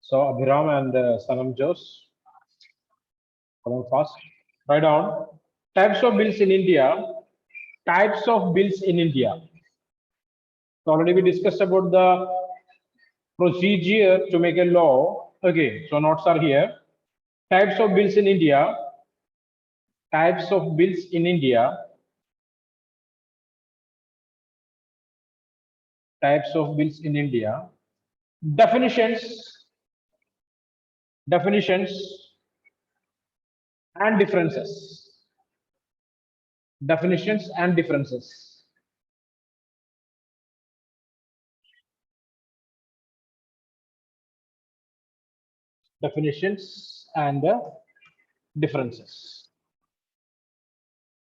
So Abhiram and Sanam Jose, come on fast. Write down types of bills in India. Types of bills in India. So already we discussed about the procedure to make a law. Okay, so notes are here. Types of bills in India. Types of bills in India. Types of bills in India. Definitions. Definitions and differences. Definitions and differences. Definitions and differences.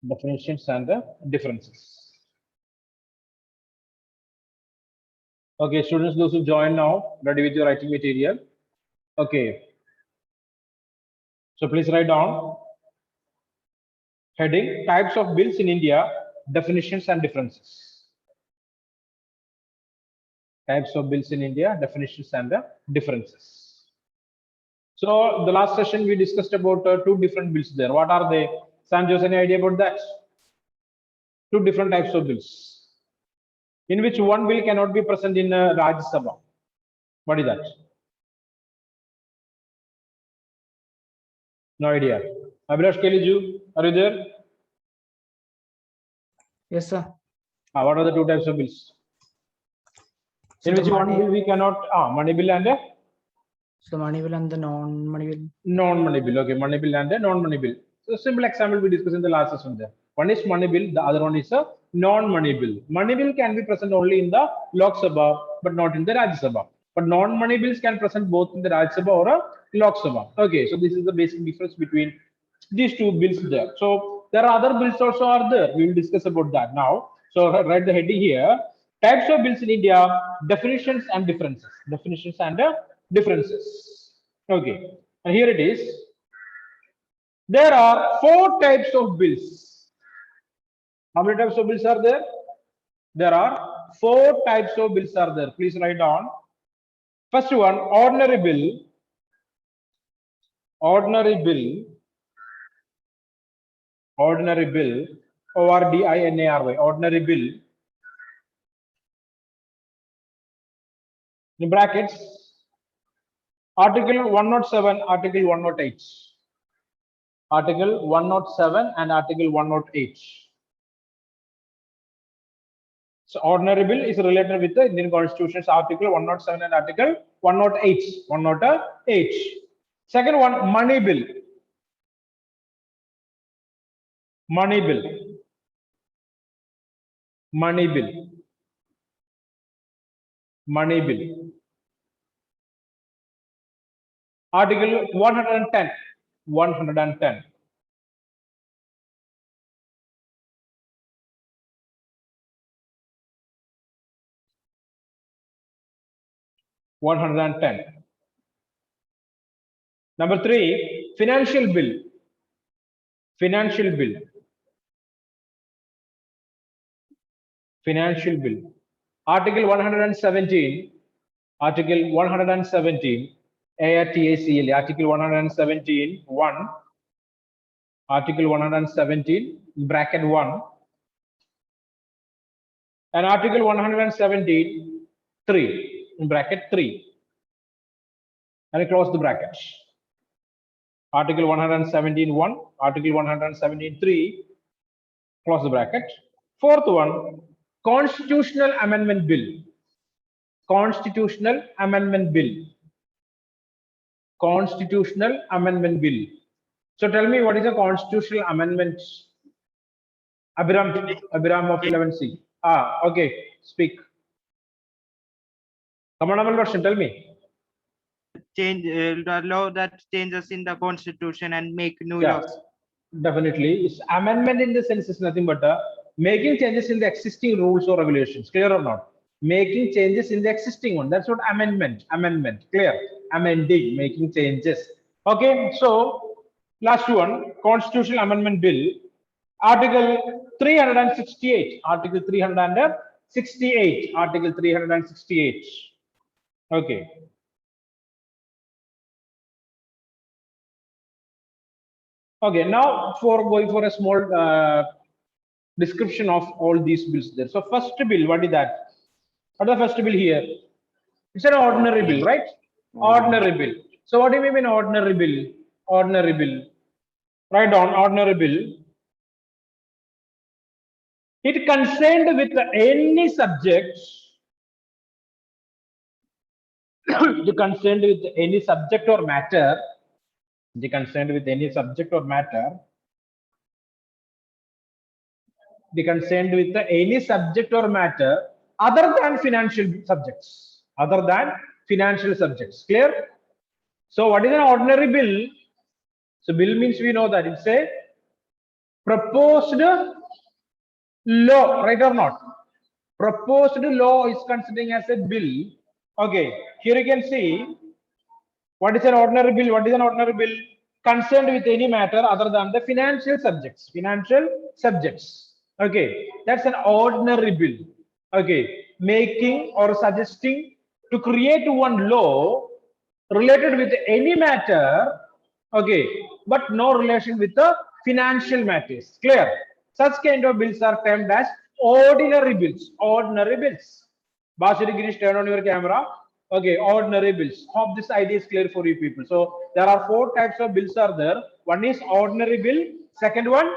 Definitions and differences. Okay, students, those who join now, ready with your writing material. Okay. So please write down heading types of bills in India, definitions and differences. Types of bills in India, definitions and differences. So the last session we discussed about two different bills there. What are they? Sanjos, any idea about that? Two different types of bills, in which one bill cannot be present in Rajya Sabha. What is that? No idea. Abhilash Keliju, are you there? Yes, sir. What are the two types of bills? In which one bill we cannot? Money bill and So money bill and the non-money bill. non-money bill. Okay, money bill and a non-money bill. So simple example we discussed in the last session there. One is money bill, the other one is a non-money bill. Money bill can be present only in the Lok Sabha, but not in the Rajya Sabha. But non-money bills can present both in the Rajya Sabha or a Lok Sabha. Okay, so this is the basic difference between these two bills there. So there are other bills also are there. We will discuss about that now. So write the heading here. Types of bills in India, definitions and differences. Definitions and differences. Okay, and here it is. There are four types of bills. How many types of bills are there? There are four types of bills are there. Please write down. First one, ordinary bill. Ordinary bill. Ordinary bill. ORDINARY. Ordinary bill. In brackets, Article 107, Article 108. Article 107 and Article 108. So ordinary bill is related with the Indian Constitution's Article 107 and Article 108. 108. Second one, money bill. Money bill. Money bill. Money bill. Article 110. 110. Number three, financial bill. Financial bill. Financial bill. Article 117. Article 117. ARTACL. Article 117. 1. Article 117. Bracket 1. And Article 117. 3. In bracket 3. And close the bracket. Article 117. 1. Article 117. 3. Close the bracket. Fourth one, Constitutional Amendment Bill. Constitutional Amendment Bill. Constitutional Amendment Bill. So tell me, what is a constitutional amendment? Abhiram of 11C. Okay, speak. Amendment version, tell me. Change the law that changes in the constitution and make new laws. Definitely. It's amendment in the sense is nothing but making changes in the existing rules or regulations. Clear or not? Making changes in the existing one. That's what amendment. Amendment. Clear? Amending, making changes. Okay. So last one, Constitutional Amendment Bill. Article 368. Article 368. Article 368. Okay. Okay, now for going for a small description of all these bills there. So first bill, what is that? What is the first bill here? It's an ordinary bill, right? Ordinary bill. So what do you mean ordinary bill? Ordinary bill. Write down ordinary bill. It concerned with any subject. It concerned with any subject or matter. It concerned with any subject or matter. Be concerned with any subject or matter other than financial subjects. Other than financial subjects. Clear? So what is an ordinary bill? So bill means we know that it's a proposed law, right or not? Proposed law is considering as a bill. Okay, here you can see what is an ordinary bill. What is an ordinary bill? Concerned with any matter other than the financial subjects. Financial subjects. Okay, that's an ordinary bill. Okay, making or suggesting to create one law related with any matter. Okay, but no relation with the financial matters. Clear? Such kind of bills are termed as ordinary bills. Ordinary bills. Bashir Girish, turn on your camera. Okay, ordinary bills. Hope this idea is clear for you people. So there are 4 types of bills are there. One is ordinary bill. Second one,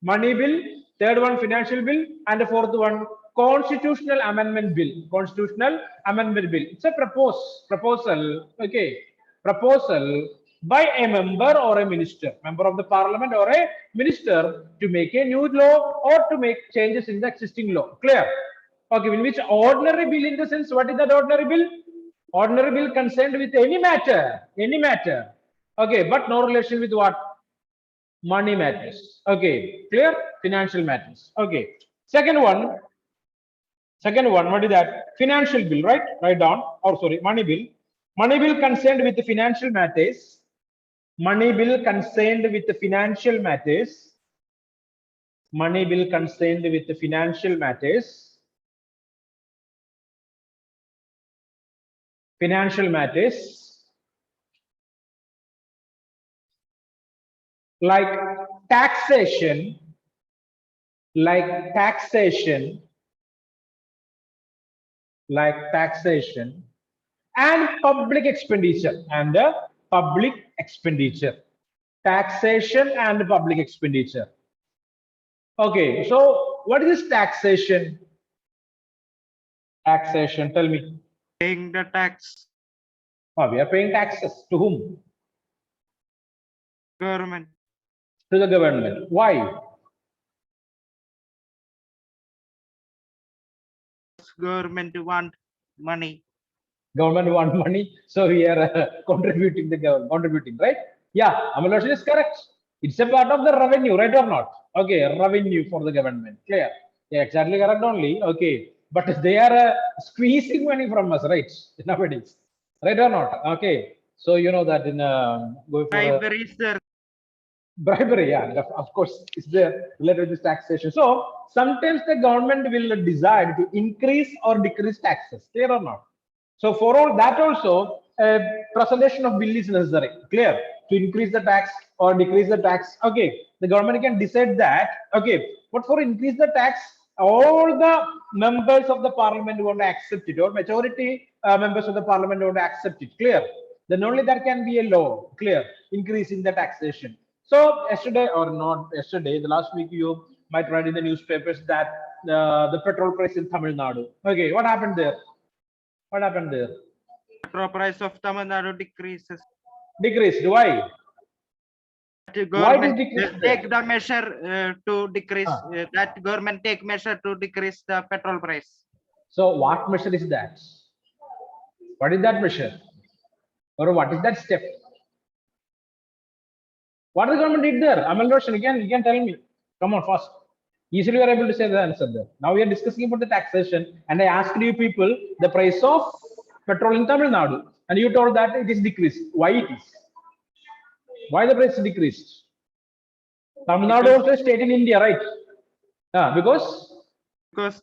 money bill. Third one, financial bill. And the fourth one, constitutional amendment bill. Constitutional amendment bill. It's a proposal. Okay, proposal by a member or a minister, member of the parliament or a minister to make a new law or to make changes in the existing law. Clear? Okay, in which ordinary bill in the sense, what is that ordinary bill? Ordinary bill concerned with any matter. Okay, but no relation with what? Money matters. Okay, clear? Financial matters. Okay. Second one, what is that? Financial bill, right? Write down. Or sorry, money bill. Money bill concerned with the financial matters. Money bill concerned with the financial matters. Money bill concerned with the financial matters. Financial matters. Like taxation, and public expenditure, taxation and public expenditure. Okay, so what is this taxation? Taxation, tell me. Paying the tax. Oh, we are paying taxes to whom? Government. To the government. Why? Government want money. Government want money, so we are contributing the government, right? Yeah, Amaloshan is correct. It's a part of the revenue, right or not? Okay, revenue for the government. Clear? Yeah, exactly correct only. Okay, but they are squeezing money from us, right? Nowadays, right or not? Okay, so you know that in going for Bribery is there. bribery, yeah, of course, is there related to this taxation. So sometimes the government will decide to increase or decrease taxes. Clear or not? So for all that also, a presentation of bill is necessary. Clear? To increase the tax or decrease the tax. Okay, the government can decide that. Okay, but for increase the tax, all the members of the parliament want to accept it, or majority members of the parliament want to accept it. Clear? Then only there can be a law. Clear? Increasing the taxation. So yesterday, or not yesterday, the last week you might read in the newspapers that the petrol price in Tamil Nadu. Okay, what happened there? What happened there? Petrol price of Tamil Nadu decreases. Decreased. Why? The Why it is government decreased? take the measure to decrease. That government take measure to decrease the petrol price. So what measure is that? What is that measure? Or what is that step? What the government did there? Amal Roshan, you can tell me. Come on, fast. Easily you are able to say the answer there. Now we are discussing about the taxation, and I asked you people the price of petrol in Tamil Nadu, and you told that it is decreased. Why it is? Why the price is decreased? Tamil Nadu also a state in India, right? Because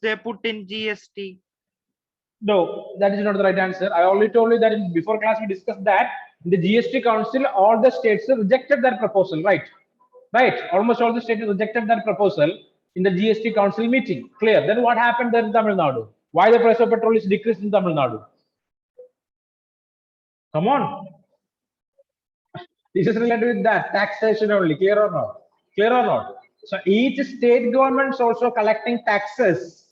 they put in GST. no, that is not the right answer. I already told you that in before class we discussed that in the GST council, all the states rejected that proposal, right? right? Almost all the states rejected that proposal in the GST Council meeting. Clear? Then what happened there in Tamil Nadu? Why the price of petrol is decreased in Tamil Nadu? Come on. This is related with that taxation only. Clear or not? Clear or not? So each state government is also collecting taxes.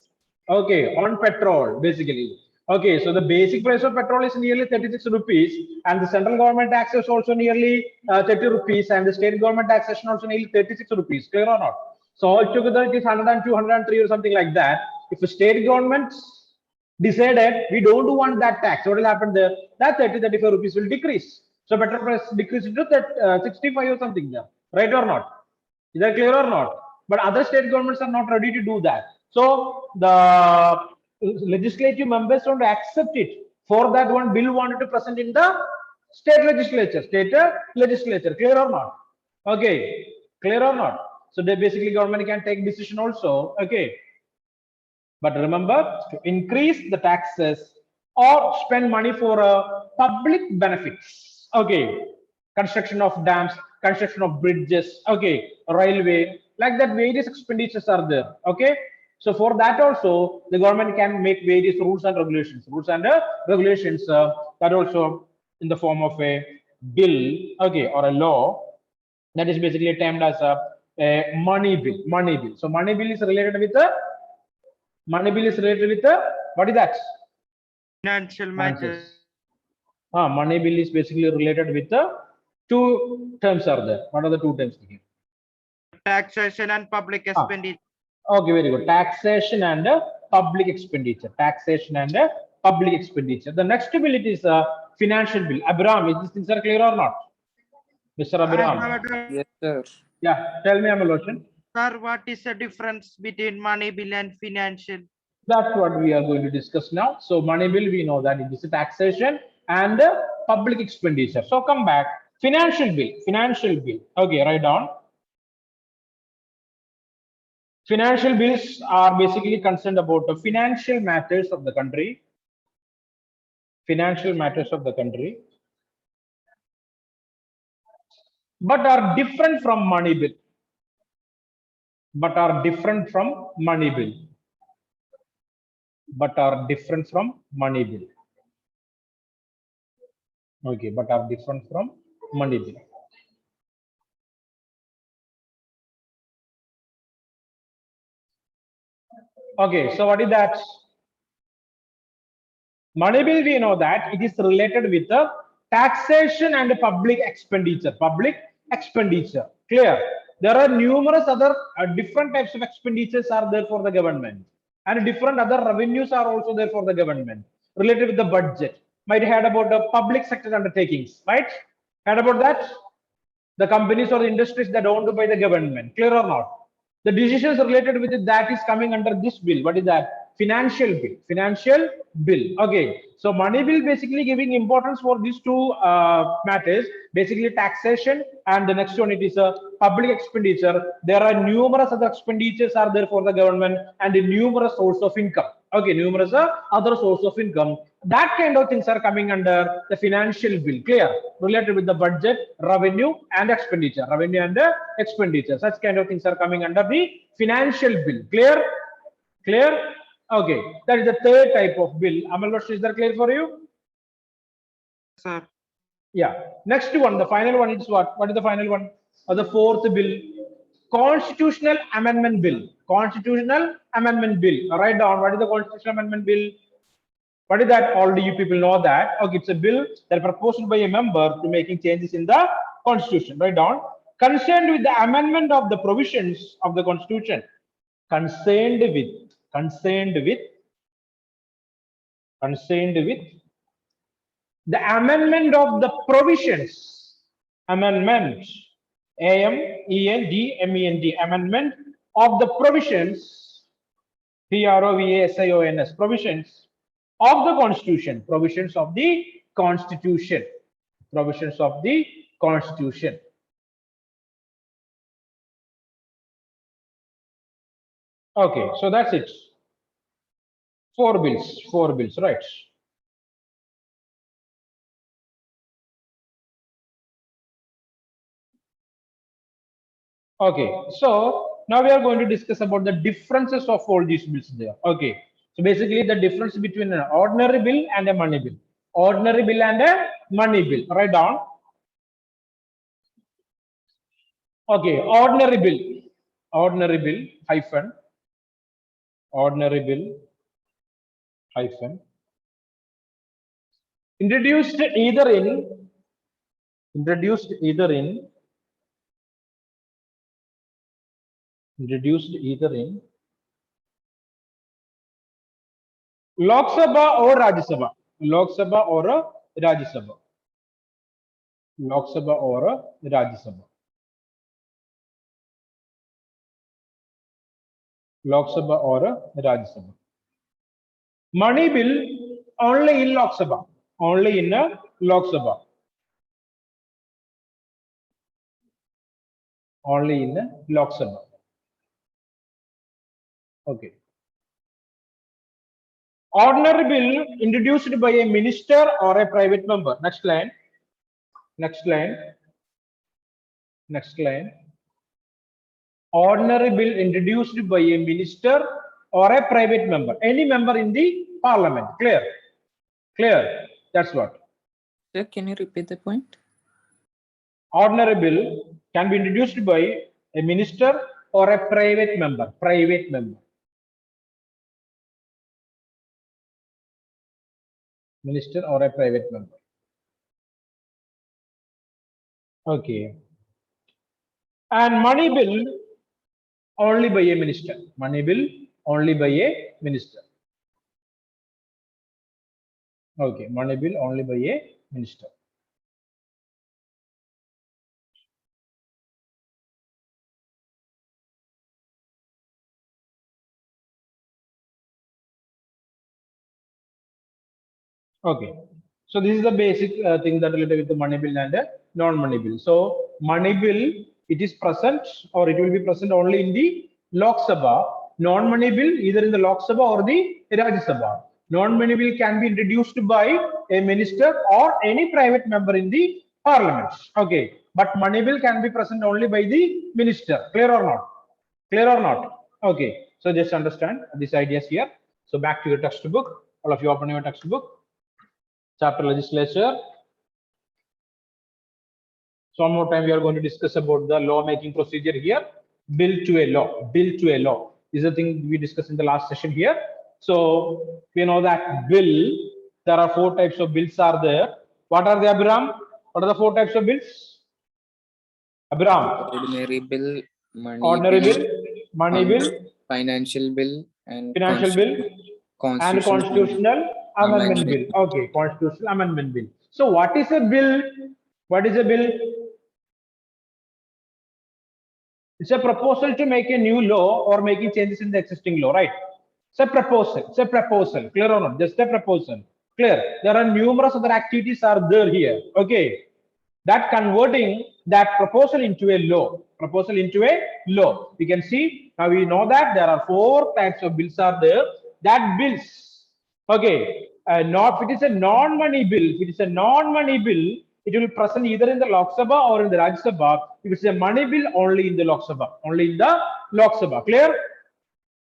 Okay, on petrol basically. Okay, so the basic price of petrol is nearly 36 rupees, and the central government tax is also nearly 30 rupees, and the state government taxation also nearly 36 rupees. Clear or not? So altogether it is 102, 103 or something like that. If the state government decided we don't want that tax, what will happen there? That 30, 35 rupees will decrease. So petrol price decreases to that 65 or something there, right or not? Is that clear or not? But other state governments are not ready to do that. So the legislative members don't accept it. For that one bill wanted to present in the state legislature. Clear or not? Okay, clear or not? So they basically government can take decision also. Okay. But remember, to increase the taxes or spend money for public benefits. Okay, construction of dams, construction of bridges. Okay, railway, like that, various expenditures are there. Okay, so for that also, the government can make various rules and regulations. That also in the form of a bill, okay, or a law that is basically termed as a money bill. Money bill. So money bill is related with the what is that? Financial matters. Money bill is basically related with the two terms are there. What are the two terms here? Taxation and public expenditure. Okay, very good. Taxation and public expenditure. Taxation and public expenditure. The next bill it is a financial bill. Abraham, is these things are clear or not? Mr. Abraham. Yes, sir. Yeah, tell me, Amaloshan. Sir, what is the difference between money bill and financial? That's what we are going to discuss now. So money bill, we know that it is a taxation and public expenditure. So come back. Financial bill. Okay, write down. Financial bills are basically concerned about the financial matters of the country. But are different from money bill. Okay, but are different from money bill. Okay, so what is that? Money bill, we know that it is related with the taxation and public expenditure. Clear? There are numerous other different types of expenditures are there for the government, and different other revenues are also there for the government related with the budget. Might have heard about the public sector undertakings, right? Heard about that? The companies or the industries that are owned by the government. Clear or not? The decisions related with it that is coming under this bill. What is that? Financial bill. Okay. So money bill basically giving importance for these two matters, basically taxation, and the next one it is a public expenditure. There are numerous other expenditures are there for the government and numerous source of income. Okay, numerous other source of income. That kind of things are coming under the financial bill. Clear? Related with the budget, revenue and expenditure. Such kind of things are coming under the financial bill. Clear? Okay. That is the third type of bill. Amal, is that clear for you? Sir. Yeah. Next one, the final one is what? What is the final one? Or the fourth bill? Constitutional Amendment Bill. Write down. What is the Constitutional Amendment Bill? What is that? Already you people know that. Okay, it's a bill that is proposed by a member to making changes in the Constitution. Write down. Concerned with the amendment of the provisions of the Constitution. Concerned with the amendment of the provisions. Amendment. AMENDMEND. Amendment of the provisions. PROVISIONS. Provisions of the Constitution. Okay, so that's it. Four bills, right? Okay, so now we are going to discuss about the differences of all these bills there. Okay, so basically the difference between an ordinary bill and a money bill. Ordinary bill and a money bill. Write down. Okay, ordinary bill hyphen, ordinary bill hyphen, introduced either in introduced either in Lok Sabha or Rajya Sabha. Lok Sabha or Rajya Sabha. Lok Sabha or Rajya Sabha. Lok Sabha or Rajya Sabha. Money bill only in Lok Sabha. Only in Lok Sabha. Only in Lok Sabha. Okay. Ordinary bill introduced by a minister or a private member. Next line. Next line. Next line. Ordinary bill introduced by a minister or a private member. Any member in the parliament. Clear? Clear? That's what. Sir, can you repeat the point? Ordinary bill can be introduced by a minister or a private member. Private member. Minister or a private member. Okay. And money bill only by a minister. Money bill only by a minister. Okay. Money bill only by a minister. Okay. So this is the basic thing that related with the money bill and the non-money bill. So money bill, it is present or it will be present only in the Lok Sabha. Non-money bill either in the Lok Sabha or the Rajya Sabha. Non-money bill can be introduced by a minister or any private member in the parliament. Okay. But money bill can be present only by the minister. Clear or not? Clear or not? Okay. So just understand these ideas here. So back to your textbook. All of you open your textbook. Chapter legislature. So one more time we are going to discuss about the law making procedure here. Bill to a law. Bill to a law is the thing we discussed in the last session here. So we know that bill, there are 4 types of bills are there. What are they, Abhiram? What are the 4 types of bills? Abhiram. Ordinary bill, money Ordinary bill, money bill, financial bill, and financial bill, and constitutional amendment bill. Okay, constitutional amendment bill. So what is a bill? What is a bill? It's a proposal to make a new law or making changes in the existing law, right? It's a proposal. It's a proposal. Clear or not? Just a proposal. Clear. There are numerous other activities are there here. Okay. That converting that proposal into a law. Proposal into a law. We can see now we know that there are 4 types of bills are there. That bills. Okay. Not if it is a non-money bill. If it is a non-money bill, it will present either in the Lok Sabha or in the Rajya Sabha. If it's a money bill, only in the Lok Sabha. Only in the Lok Sabha. Clear?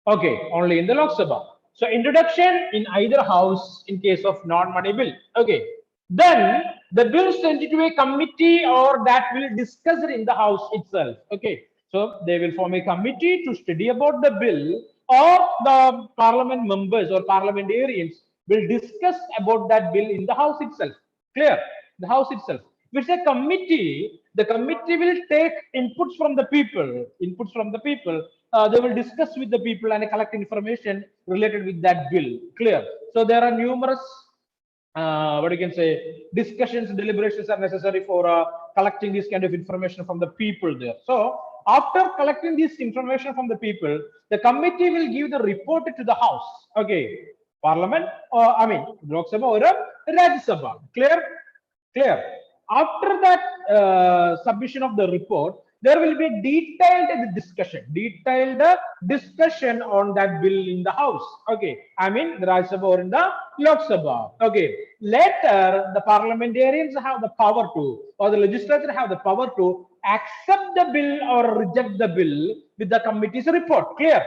Okay, only in the Lok Sabha. So introduction in either house in case of non-money bill. Okay. Then the bill sent it to a committee or that will discuss it in the house itself. Okay. So they will form a committee to study about the bill, or the parliament members or parliamentarians will discuss about that bill in the house itself. Clear? The house itself. If it's a committee, the committee will take inputs from the people. Inputs from the people. They will discuss with the people and collect information related with that bill. Clear? So there are numerous what you can say, discussions, deliberations are necessary for collecting this kind of information from the people there. So after collecting this information from the people, the committee will give the report to the house. Okay. Parliament or Lok Sabha or Rajya Sabha. Clear? Clear. After that submission of the report, there will be detailed discussion on that bill in the House. Okay, I mean the Rajya Sabha or in the Lok Sabha. Okay, later the parliamentarians have the power to, or the legislature have the power to accept the bill or reject the bill with the committee's report. Clear?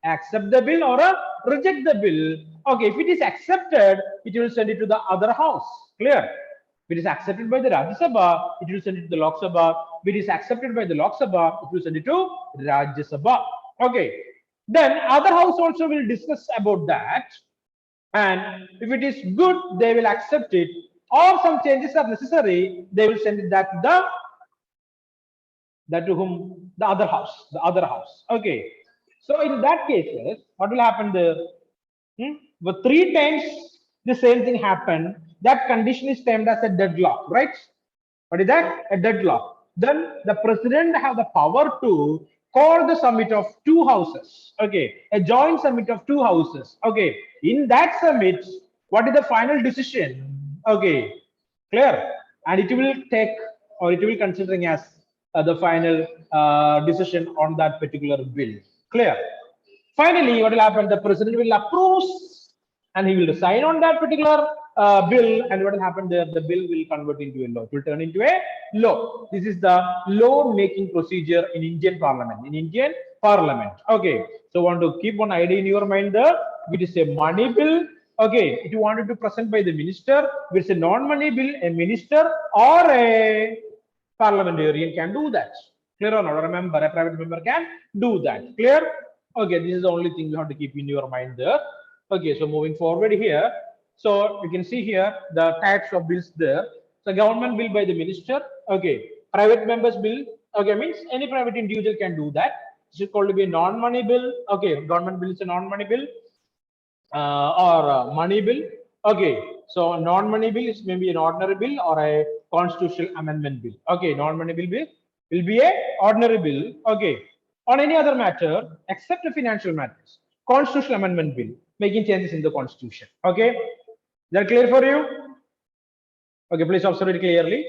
Accept the bill or reject the bill. Okay, if it is accepted, it will send it to the other house. Clear? If it is accepted by the Rajya Sabha, it will send it to the Lok Sabha. If it is accepted by the Lok Sabha, it will send it to Rajya Sabha. Okay. Then other house also will discuss about that. And if it is good, they will accept it. Or some changes are necessary, they will send it back to the other house. Okay. So in that case, what will happen there? But 3 times the same thing happened. That condition is termed as a deadlock, right? What is that? A deadlock. Then the president have the power to call the summit of 2 houses. Okay, a joint summit of 2 houses. Okay, in that summit, what is the final decision? Okay, clear? And it will take, or it will considering as the final decision on that particular bill. Clear? Finally, what will happen? The president will approve and he will sign on that particular bill. And what will happen there? The bill will convert into a law. It will turn into a law. This is the law making procedure in Indian Parliament. Okay. So want to keep one idea in your mind there. It is a money bill. Okay. If you wanted to present by the minister, if it's a non-money bill, a minister or a parliamentarian can do that. Clear or not? Remember, a private member can do that. Clear? Okay, this is the only thing you have to keep in your mind there. Okay, so moving forward here. So you can see here the types of bills there. So government bill by the minister. Okay, private members bill. Okay, means any private individual can do that. This is called to be a non-money bill. Okay, government bill is a non-money bill or money bill. Okay, so non-money bill is maybe an ordinary bill or a constitutional amendment bill. Okay, non-money bill will be a ordinary bill. Okay. On any other matter except the financial matters, constitutional amendment bill, making changes in the constitution. Okay, is that clear for you? Okay, please observe it clearly.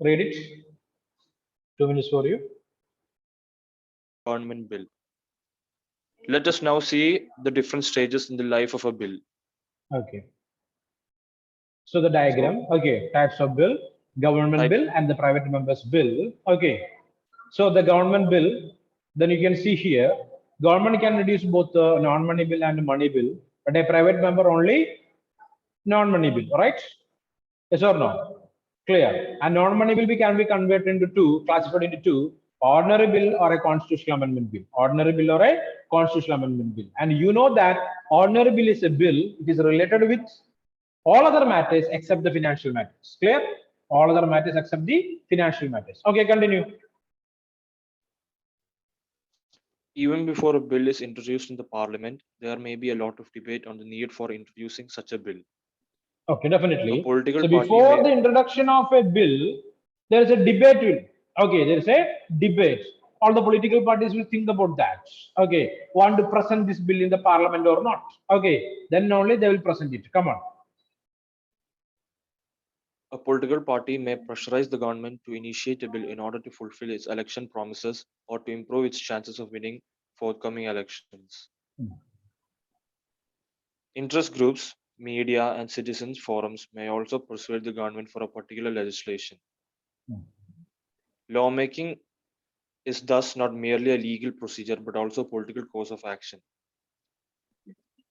Read it. 2 minutes for you. Government bill. Let us now see the different stages in the life of a bill. Okay. So the diagram. Okay, types of bill. Government bill and the private members bill. Okay, so the government bill, then you can see here, government can reduce both the non-money bill and the money bill, but a private member only non-money bill, right? Yes or no? Clear. And non-money bill can be converted into 2, classified into 2, ordinary bill or a constitutional amendment bill. Ordinary bill or a constitutional amendment bill. And you know that ordinary bill is a bill, it is related with all other matters except the financial matters. Clear? All other matters except the financial matters. Okay, continue. Even before a bill is introduced in the parliament, there may be a lot of debate on the need for introducing such a bill. Okay, definitely. A political So party before may- the introduction of a bill, there is a debate. Okay, there is a debate. All the political parties will think about that. Okay, want to present this bill in the parliament or not? Okay, then only they will present it. Come on. A political party may pressurize the government to initiate a bill in order to fulfill its election promises or to improve its chances of winning forthcoming elections. Interest groups, media, and citizens forums may also persuade the government for a particular legislation. Lawmaking is thus not merely a legal procedure but also a political course of action.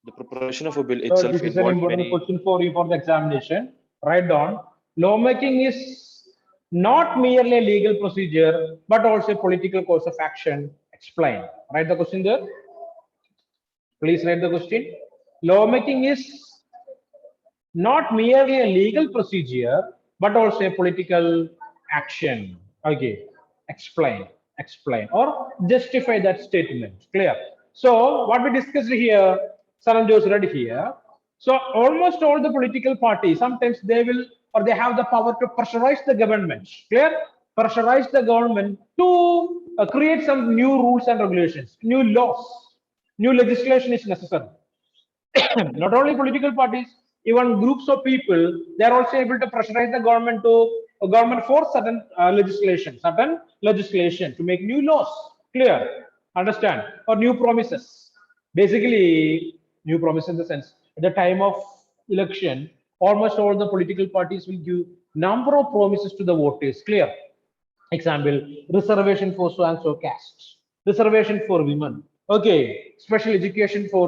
The preparation of a bill So itself this is an involves important many. question for you for the examination. Write down. Lawmaking is not merely a legal procedure, but also a political course of action. Explain. Write the question there. Please write the question. Lawmaking is not merely a legal procedure, but also a political action. Okay. Explain or justify that statement. Clear? So what we discussed here, Saranjos read here. So almost all the political parties, sometimes they will or they have the power to pressurize the government. Clear? Pressurize the government to create some new rules and regulations, new laws, new legislation is necessary. Not only political parties, even groups of people, they are also able to pressurize the government to government for certain legislation to make new laws. Clear? Understand? Or new promises. Basically, new promises in the sense at the time of election, almost all the political parties will give number of promises to the voters. Clear? Example, reservation for so and so castes, reservation for women, okay, special education for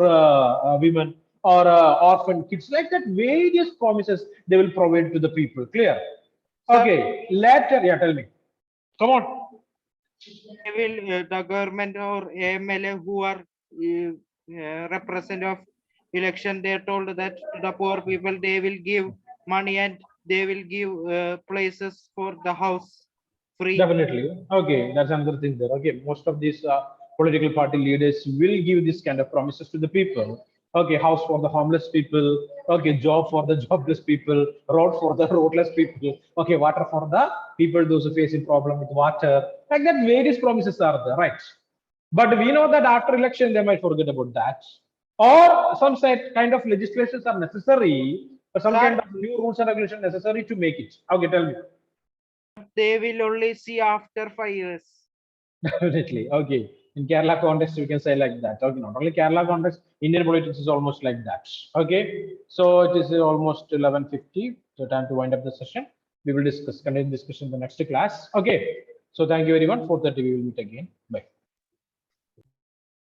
women or orphan kids, like that, various promises they will provide to the people. Clear? Okay, later, yeah, tell me. Come on. They will, the government or MLA who are represent of election, they are told that to the poor people they will give money and they will give places for the house free. Definitely. Okay, that's another thing there. Okay, most of these political party leaders will give this kind of promises to the people. Okay, house for the homeless people. Okay, job for the jobless people. Road for the roadless people. Okay, water for the people those who facing problem with water. Like that, various promises are there, right? But we know that after election they might forget about that. Or some set kind of legislations are necessary, or some Sir. kind of new rules and regulations necessary to make it. Okay, tell me. They will only see after 5 years. Definitely. Okay. In Kerala context, we can say like that. Okay. Not only Kerala context, Indian politics is almost like that. Okay. So it is almost 11:50. So time to wind up the session. We will continue discussion in the next class. Okay. So thank you everyone. 4:30 we will meet again. Bye.